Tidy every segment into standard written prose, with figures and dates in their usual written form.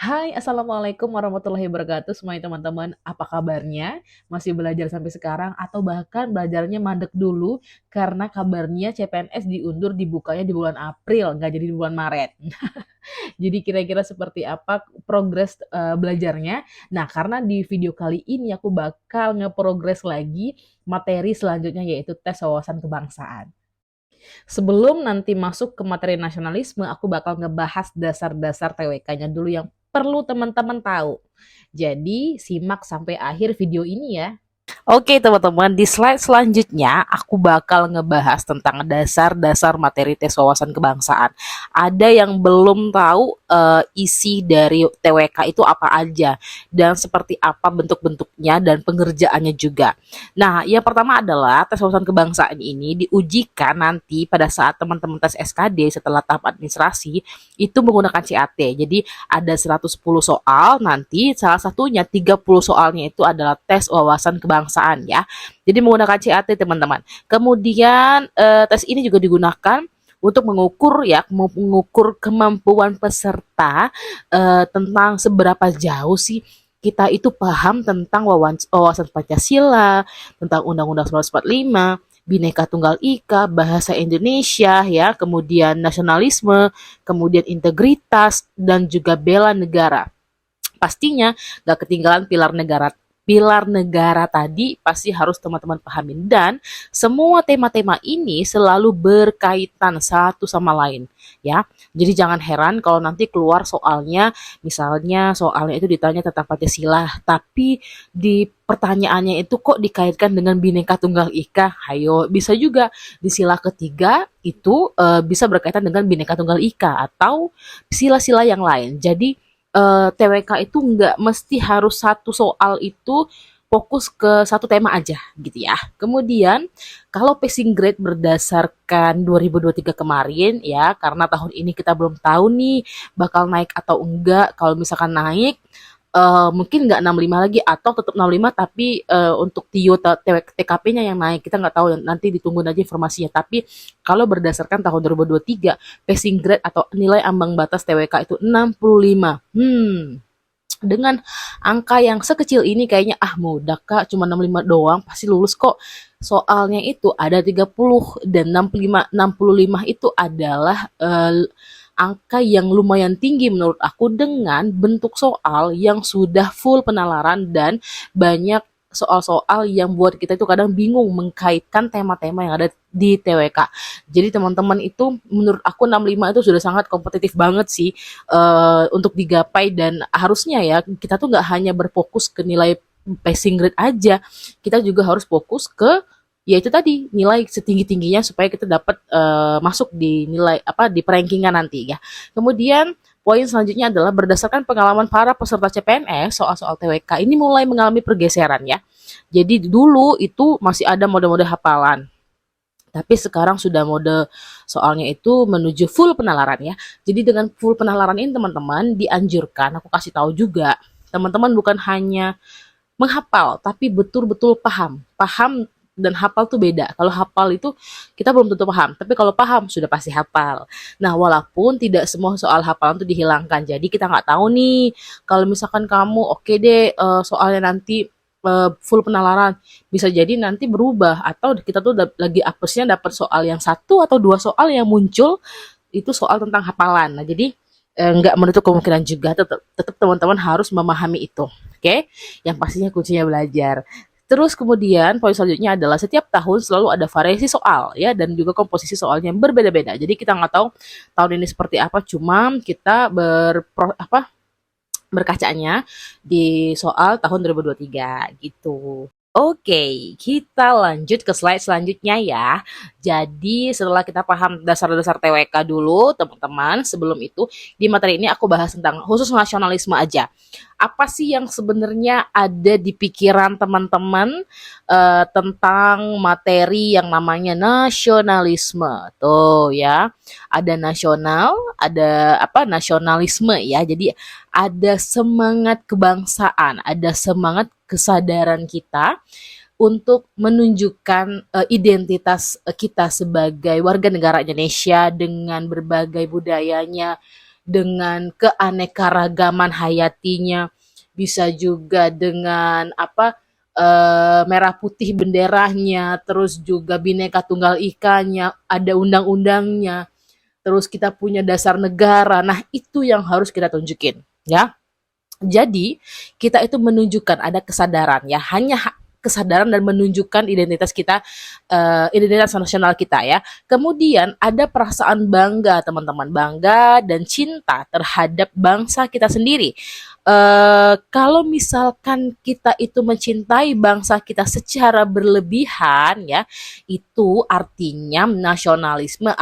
Hai, Assalamualaikum warahmatullahi wabarakatuh semuanya teman-teman. Apa kabarnya? Masih belajar sampai sekarang atau bahkan belajarnya mandek dulu karena kabarnya CPNS diundur dibukanya di bulan April, nggak jadi di bulan Maret. Jadi kira-kira seperti apa progres belajarnya? Nah, karena di video kali ini aku bakal ngeprogres lagi materi selanjutnya yaitu tes wawasan kebangsaan. Sebelum nanti masuk ke materi nasionalisme, aku bakal ngebahas dasar-dasar TWK-nya dulu yang perlu teman-teman tahu. Jadi, simak sampai akhir video ini ya. Oke teman-teman, di slide selanjutnya aku bakal ngebahas tentang dasar-dasar materi tes wawasan kebangsaan. Ada yang belum tahu isi dari TWK itu apa aja dan seperti apa bentuk-bentuknya dan pengerjaannya juga. Nah, yang pertama adalah tes wawasan kebangsaan ini diujikan nanti pada saat teman-teman tes SKD setelah tahap administrasi itu menggunakan CAT. Jadi ada 110 soal, nanti salah satunya 30 soalnya itu adalah tes wawasan kebangsaan ya. Jadi menggunakan CAT teman-teman. Kemudian tes ini juga digunakan untuk mengukur kemampuan peserta tentang seberapa jauh sih kita itu paham tentang wawasan Pancasila, tentang Undang-Undang 1945, Bhinneka Tunggal Ika, bahasa Indonesia ya, kemudian nasionalisme, kemudian integritas dan juga bela negara. Pastinya gak ketinggalan pilar negara tadi pasti harus teman-teman pahamin dan semua tema-tema ini selalu berkaitan satu sama lain ya. Jadi jangan heran kalau nanti keluar soalnya misalnya soalnya itu ditanya tentang Pancasila tapi di pertanyaannya itu kok dikaitkan dengan Bhinneka Tunggal Ika. Hayo, bisa juga di sila ketiga itu bisa berkaitan dengan Bhinneka Tunggal Ika atau sila-sila yang lain. Jadi TWK itu nggak mesti harus satu soal itu fokus ke satu tema aja gitu ya. Kemudian kalau passing grade berdasarkan 2023 kemarin ya, karena tahun ini kita belum tahu nih bakal naik atau enggak. Kalau misalkan naik mungkin nggak 65 lagi atau tetap 65 tapi untuk TIO TKP-nya yang naik kita nggak tahu, nanti ditunggu aja informasinya. Tapi kalau berdasarkan tahun 2023 passing grade atau nilai ambang batas TWK itu 65. Dengan angka yang sekecil ini kayaknya mudah kak, cuma 65 doang pasti lulus kok. Soalnya itu ada 30 dan 65 itu adalah angka yang lumayan tinggi menurut aku dengan bentuk soal yang sudah full penalaran dan banyak soal-soal yang buat kita itu kadang bingung mengkaitkan tema-tema yang ada di TWK. Jadi teman-teman itu menurut aku 65 itu sudah sangat kompetitif banget sih untuk digapai dan harusnya ya kita tuh nggak hanya berfokus ke nilai passing grade aja, kita juga harus fokus ke ya itu tadi nilai setinggi-tingginya supaya kita dapat masuk di nilai apa di perankingan nanti ya. Kemudian poin selanjutnya adalah berdasarkan pengalaman para peserta CPNS, soal-soal TWK ini mulai mengalami pergeseran ya. Jadi dulu itu masih ada mode-mode hafalan. Tapi sekarang sudah mode soalnya itu menuju full penalaran ya. Jadi dengan full penalaran ini teman-teman dianjurkan, aku kasih tahu juga, teman-teman bukan hanya menghafal, tapi betul-betul paham. Paham dan hafal tuh beda. Kalau hafal itu kita belum tentu paham, tapi kalau paham sudah pasti hafal. Nah, walaupun tidak semua soal hafalan itu dihilangkan. Jadi kita nggak tahu nih, kalau misalkan kamu oke deh soalnya nanti full penalaran, bisa jadi nanti berubah atau kita tuh lagi apesnya dapat soal yang satu atau dua soal yang muncul itu soal tentang hafalan. Nah, jadi nggak menutup kemungkinan juga tetap teman-teman harus memahami itu. Oke, yang pastinya kuncinya belajar. Terus kemudian poin selanjutnya adalah setiap tahun selalu ada variasi soal ya dan juga komposisi soalnya yang berbeda-beda. Jadi kita nggak tahu tahun ini seperti apa, cuma kita berkacanya di soal tahun 2023 gitu. Oke, kita lanjut ke slide selanjutnya ya. Jadi setelah kita paham dasar-dasar TWK dulu, teman-teman, sebelum itu di materi ini aku bahas tentang khusus nasionalisme aja. Apa sih yang sebenarnya ada di pikiran teman-teman tentang materi yang namanya nasionalisme? Tuh ya, ada nasional, ada apa nasionalisme ya. Jadi ada semangat kebangsaan, ada semangat kesadaran kita untuk menunjukkan identitas kita sebagai warga negara Indonesia dengan berbagai budayanya dengan keanekaragaman hayatinya, bisa juga dengan merah putih benderanya, terus juga Bhinneka Tunggal Ikanya, ada undang-undangnya, terus kita punya dasar negara. Nah, itu yang harus kita tunjukin, ya. Jadi, kita itu menunjukkan ada kesadaran ya, hanya kesadaran dan menunjukkan identitas kita, identitas nasional kita ya. Kemudian ada perasaan bangga teman-teman, bangga dan cinta terhadap bangsa kita sendiri. Kalau misalkan kita itu mencintai bangsa kita secara berlebihan ya, itu artinya nasionalisme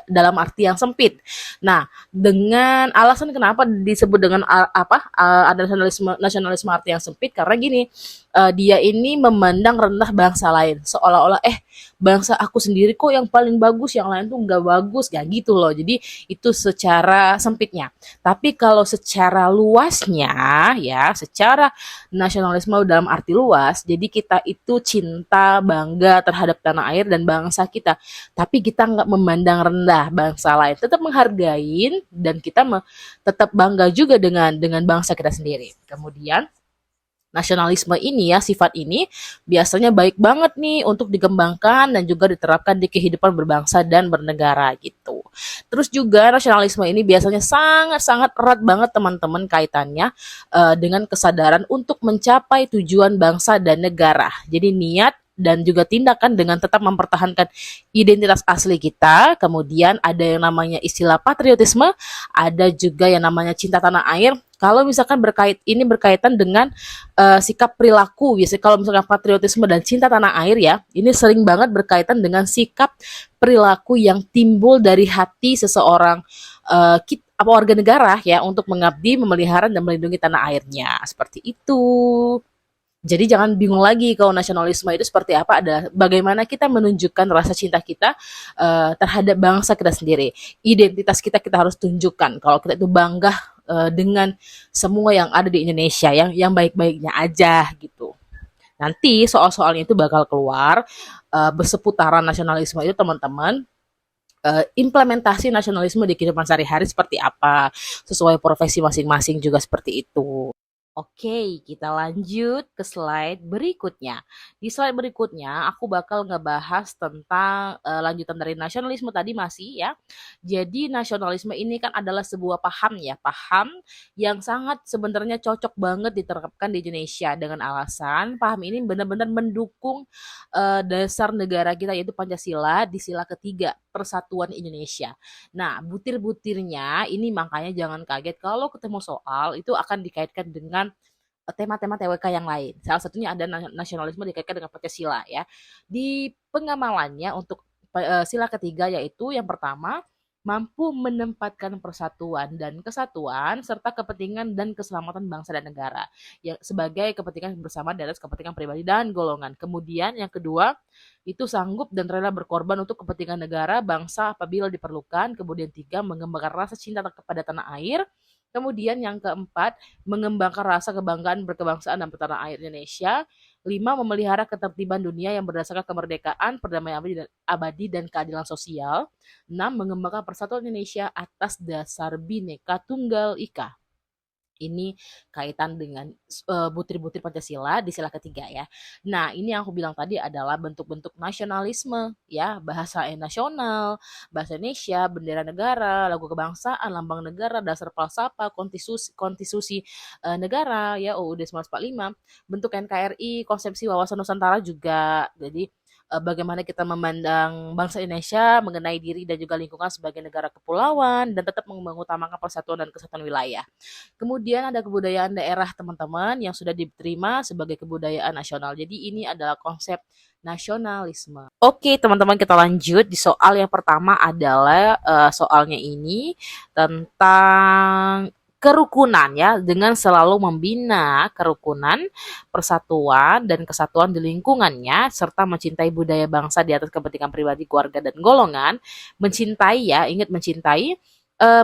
dalam arti yang sempit. Nah, dengan alasan kenapa disebut dengan ada nasionalisme nasionalisme arti yang sempit karena gini, dia ini memandang rendah bangsa lain seolah-olah bangsa aku sendiri kok yang paling bagus, yang lain tuh nggak bagus, kayak gitu loh. Jadi itu secara sempitnya. Tapi kalau secara luasnya ya, secara nasionalisme dalam arti luas, jadi kita itu cinta, bangga terhadap tanah air dan bangsa kita. Tapi kita nggak memandang rendah bangsa lain, tetap menghargai dan kita tetap bangga juga dengan bangsa kita sendiri. Kemudian nasionalisme ini ya, sifat ini biasanya baik banget nih untuk dikembangkan dan juga diterapkan di kehidupan berbangsa dan bernegara gitu. Terus juga nasionalisme ini biasanya sangat-sangat erat banget teman-teman kaitannya dengan kesadaran untuk mencapai tujuan bangsa dan negara. Jadi niat dan juga tindakan dengan tetap mempertahankan identitas asli kita. Kemudian ada yang namanya istilah patriotisme, ada juga yang namanya cinta tanah air. Kalau misalkan berkaitan dengan sikap perilaku, biasanya kalau misalkan patriotisme dan cinta tanah air ya, ini sering banget berkaitan dengan sikap perilaku yang timbul dari hati seseorang warga negara ya untuk mengabdi, memelihara dan melindungi tanah airnya. Seperti itu. Jadi jangan bingung lagi kalau nasionalisme itu seperti apa, ada bagaimana kita menunjukkan rasa cinta kita terhadap bangsa kita sendiri. Identitas kita harus tunjukkan kalau kita itu bangga dengan semua yang ada di Indonesia, yang baik-baiknya aja gitu. Nanti soal-soalnya itu bakal keluar berseputaran nasionalisme itu teman-teman. Implementasi nasionalisme di kehidupan sehari-hari seperti apa, sesuai profesi masing-masing juga seperti itu. Oke, kita lanjut ke slide berikutnya. Di slide berikutnya, aku bakal ngebahas tentang lanjutan dari nasionalisme tadi masih ya. Jadi nasionalisme ini kan adalah sebuah paham ya, paham yang sangat sebenarnya cocok banget diterapkan di Indonesia dengan alasan paham ini benar-benar mendukung dasar negara kita yaitu Pancasila di sila ketiga, Persatuan Indonesia. Nah, butir-butirnya ini makanya jangan kaget kalau ketemu soal itu akan dikaitkan dengan tema-tema TWK yang lain. Salah satunya ada nasionalisme dikaitkan dengan Pancasila ya. Di pengamalannya untuk sila ketiga yaitu yang pertama mampu menempatkan persatuan dan kesatuan serta kepentingan dan keselamatan bangsa dan negara yang sebagai kepentingan bersama di atas kepentingan pribadi dan golongan. Kemudian yang kedua itu sanggup dan rela berkorban untuk kepentingan negara bangsa apabila diperlukan. Kemudian tiga mengembangkan rasa cinta kepada tanah air. Kemudian yang keempat, mengembangkan rasa kebanggaan berkebangsaan dan bertanah air Indonesia. 5. Memelihara ketertiban dunia yang berdasarkan kemerdekaan, perdamaian abadi dan keadilan sosial. 6. Mengembangkan persatuan Indonesia atas dasar Bhinneka Tunggal Ika. Ini kaitan dengan butir-butir Pancasila di sila ketiga ya. Nah, ini yang aku bilang tadi adalah bentuk-bentuk nasionalisme ya, bahasa nasional, bahasa Indonesia, bendera negara, lagu kebangsaan, lambang negara, dasar falsafah, konstitusi negara ya UUD 1945, bentuk NKRI, konsepsi wawasan Nusantara juga. Jadi bagaimana kita memandang bangsa Indonesia mengenai diri dan juga lingkungan sebagai negara kepulauan dan tetap mengutamakan persatuan dan kesatuan wilayah. Kemudian ada kebudayaan daerah teman-teman yang sudah diterima sebagai kebudayaan nasional. Jadi ini adalah konsep nasionalisme. Oke teman-teman, kita lanjut di soal yang pertama adalah soalnya ini tentang kerukunan ya, dengan selalu membina kerukunan, persatuan dan kesatuan di lingkungannya serta mencintai budaya bangsa di atas kepentingan pribadi, keluarga dan golongan. Mencintai ya, ingat mencintai.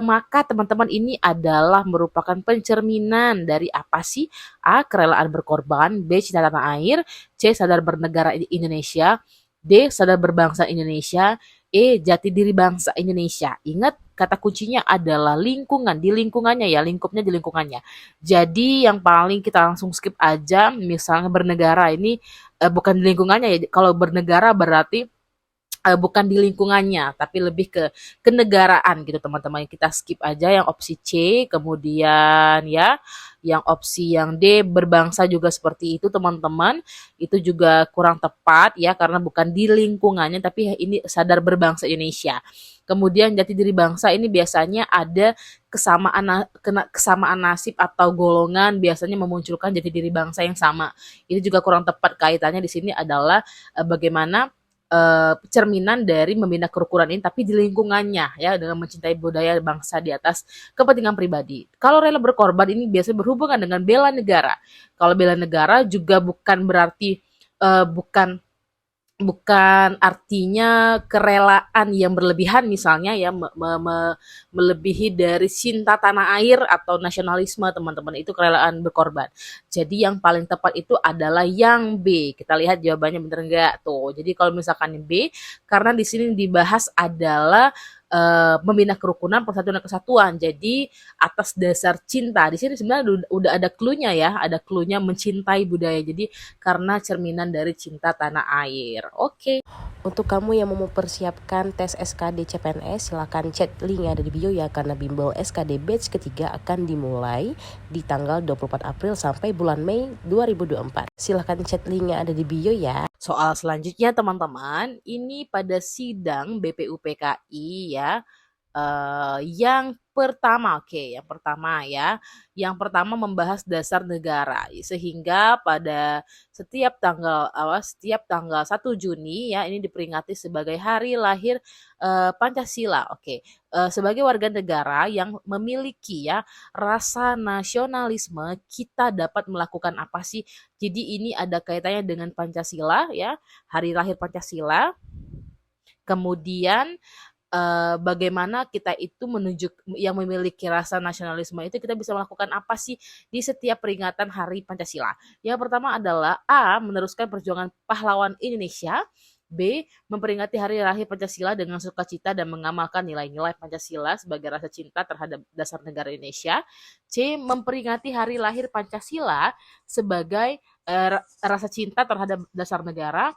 Maka teman-teman ini adalah merupakan pencerminan dari apa sih? A. Kerelaan berkorban, B. Cinta tanah air, C. Sadar bernegara Indonesia, D. Sadar berbangsa Indonesia, E. Jati diri bangsa Indonesia. Ingat kata kuncinya adalah lingkungan, di lingkungannya ya, lingkupnya di lingkungannya. Jadi yang paling kita langsung skip aja, misalnya bernegara ini bukan di lingkungannya ya. Kalau bernegara berarti bukan di lingkungannya, tapi lebih ke kenegaraan gitu teman-teman. Kita skip aja yang opsi C, kemudian ya, yang opsi yang D berbangsa juga seperti itu teman-teman. Itu juga kurang tepat ya, karena bukan di lingkungannya, tapi ini sadar berbangsa Indonesia. Kemudian jati diri bangsa ini biasanya ada kesamaan nasib atau golongan biasanya memunculkan jati diri bangsa yang sama. Ini juga kurang tepat, kaitannya di sini adalah bagaimana cerminan dari membina kerukunan ini tapi di lingkungannya ya, dengan mencintai budaya bangsa di atas kepentingan pribadi. Kalau rela berkorban ini biasanya berhubungan dengan bela negara. Kalau bela negara juga bukan berarti bukan bukan artinya kerelaan yang berlebihan misalnya ya, melebihi dari cinta tanah air atau nasionalisme teman-teman, itu kerelaan berkorban. Jadi yang paling tepat itu adalah yang B. Kita lihat jawabannya bener nggak tuh. Jadi kalau misalkan yang B, karena di sini dibahas adalah membina kerukunan, persatuan dan kesatuan. Jadi atas dasar cinta. Di sini sebenarnya udah ada clue-nya ya, ada clue-nya mencintai budaya. Jadi karena cerminan dari cinta tanah air. Oke. Untuk kamu yang mau mempersiapkan tes SKD CPNS, silakan chat link yang ada di bio ya, karena bimbel SKD batch ketiga akan dimulai di tanggal 24 April sampai bulan Mei 2024. Silakan chat link yang ada di bio ya. Soal selanjutnya teman-teman, ini pada sidang BPUPKI ya, yang pertama, yang pertama membahas dasar negara, sehingga pada setiap tanggal 1 Juni ya, ini diperingati sebagai hari lahir Pancasila. Sebagai warga negara yang memiliki ya rasa nasionalisme, kita dapat melakukan apa sih? Jadi ini ada kaitannya dengan Pancasila ya, hari lahir Pancasila. Kemudian bagaimana kita itu yang memiliki rasa nasionalisme itu, kita bisa melakukan apa sih di setiap peringatan Hari Pancasila. Yang pertama adalah A, meneruskan perjuangan pahlawan Indonesia. B, memperingati hari lahir Pancasila dengan sukacita dan mengamalkan nilai-nilai Pancasila sebagai rasa cinta terhadap dasar negara Indonesia. C, memperingati hari lahir Pancasila sebagai rasa cinta terhadap dasar negara.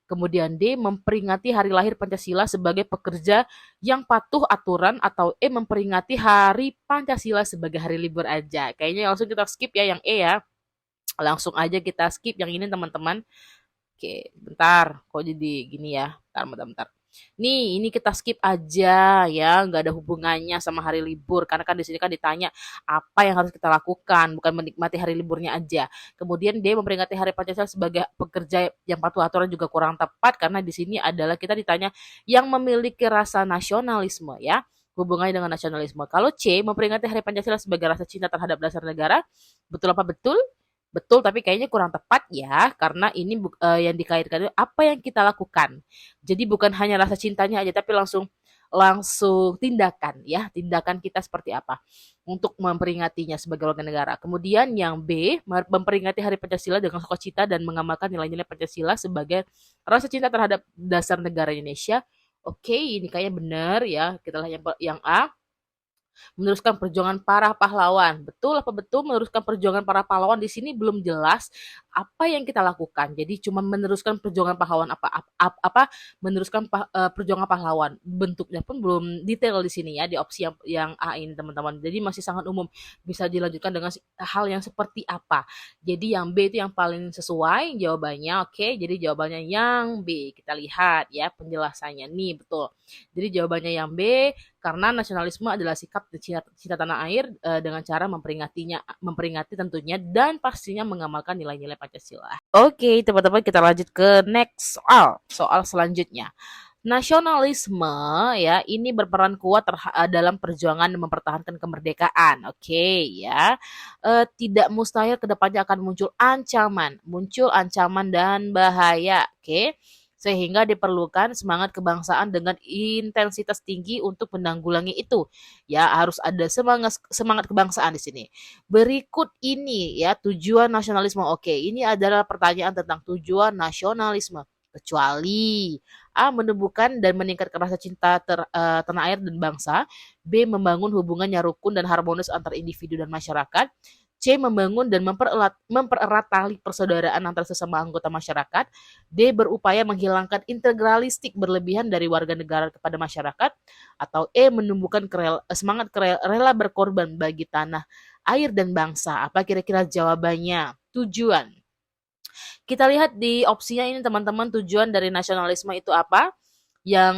Kemudian D, memperingati hari lahir Pancasila sebagai pekerja yang patuh aturan, atau E, memperingati hari Pancasila sebagai hari libur aja. Kayaknya langsung kita skip ya yang E ya. Langsung aja kita skip yang ini teman-teman. Oke, bentar. Kok jadi gini ya? Bentar. Nih, ini kita skip aja ya, nggak ada hubungannya sama hari libur, karena kan di sini kan ditanya apa yang harus kita lakukan, bukan menikmati hari liburnya aja. Kemudian dia memperingati hari Pancasila sebagai pekerja yang patuh aturan juga kurang tepat, karena di sini adalah kita ditanya yang memiliki rasa nasionalisme ya, hubungannya dengan nasionalisme. Kalau C, memperingati hari Pancasila sebagai rasa cinta terhadap dasar negara, betul apa betul? Betul, tapi kayaknya kurang tepat ya, karena ini yang dikaitkan itu apa yang kita lakukan. Jadi bukan hanya rasa cintanya aja, tapi langsung langsung tindakan ya, tindakan kita seperti apa untuk memperingatinya sebagai warga negara. Kemudian yang B, memperingati Hari Pancasila dengan sukacita dan mengamalkan nilai-nilai Pancasila sebagai rasa cinta terhadap dasar negara Indonesia. Oke, ini kayaknya benar ya. Kita lihat yang A, meneruskan perjuangan para pahlawan. Betul apa betul meneruskan perjuangan para pahlawan? Di sini belum jelas apa yang kita lakukan. Jadi cuma meneruskan perjuangan pahlawan apa meneruskan perjuangan pahlawan. Bentuknya pun belum detail di sini ya, di opsi yang A ini teman-teman. Jadi masih sangat umum. Bisa dilanjutkan dengan hal yang seperti apa. Jadi yang B itu yang paling sesuai jawabannya. Oke, jadi jawabannya yang B. Kita lihat ya penjelasannya nih, betul. Jadi jawabannya yang B, karena nasionalisme adalah sikap cinta tanah air dengan cara memperingati tentunya dan pastinya mengamalkan nilai-nilai Pancasila. Oke, teman-teman, kita lanjut ke next soal selanjutnya. Nasionalisme ya ini berperan kuat dalam perjuangan mempertahankan kemerdekaan. Oke ya, tidak mustahil kedepannya akan muncul ancaman dan bahaya. Oke, sehingga diperlukan semangat kebangsaan dengan intensitas tinggi untuk menanggulangi itu. Ya, harus ada semangat kebangsaan di sini. Berikut ini ya tujuan nasionalisme. Oke, ini adalah pertanyaan tentang tujuan nasionalisme. Kecuali A. Menumbuhkan dan meningkatkan rasa cinta tanah air dan bangsa. B. Membangun hubungan yang rukun dan harmonis antar individu dan masyarakat. C. Membangun dan mempererat tali persaudaraan antar sesama anggota masyarakat. D. Berupaya menghilangkan integralistik berlebihan dari warga negara kepada masyarakat. Atau E. Menumbuhkan semangat rela berkorban bagi tanah, air, dan bangsa. Apa kira-kira jawabannya? Tujuan. Kita lihat di opsinya ini teman-teman, tujuan dari nasionalisme itu apa? Yang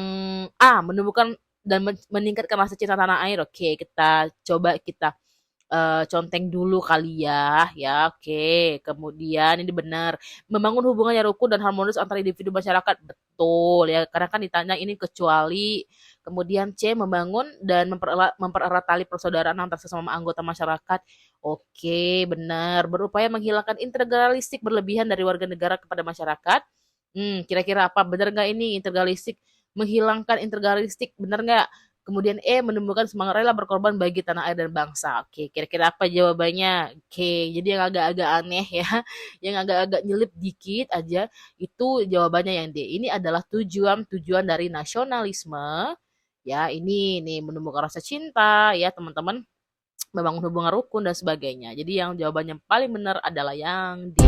A. Menumbuhkan dan meningkatkan rasa cinta tanah air. Oke, kita coba kita conteng dulu kali ya, oke. Kemudian ini benar, membangun hubungan yang rukun dan harmonis antara individu masyarakat, betul ya, karena kan ditanya ini kecuali. Kemudian C. Membangun dan mempererat tali persaudaraan antar sesama anggota masyarakat, oke, benar. Berupaya menghilangkan integralistik berlebihan dari warga negara kepada masyarakat. Kira-kira apa, benar nggak ini integralistik, menghilangkan integralistik, benar nggak? Kemudian E. Menumbuhkan semangat rela berkorban bagi tanah air dan bangsa. Oke, kira-kira apa jawabannya? Oke, jadi yang agak-agak aneh ya, yang agak-agak nyelip dikit aja, itu jawabannya yang D. Ini adalah tujuan-tujuan dari nasionalisme. Ya, ini nih menumbuhkan rasa cinta ya teman-teman, membangun hubungan rukun dan sebagainya. Jadi yang jawabannya paling benar adalah yang D.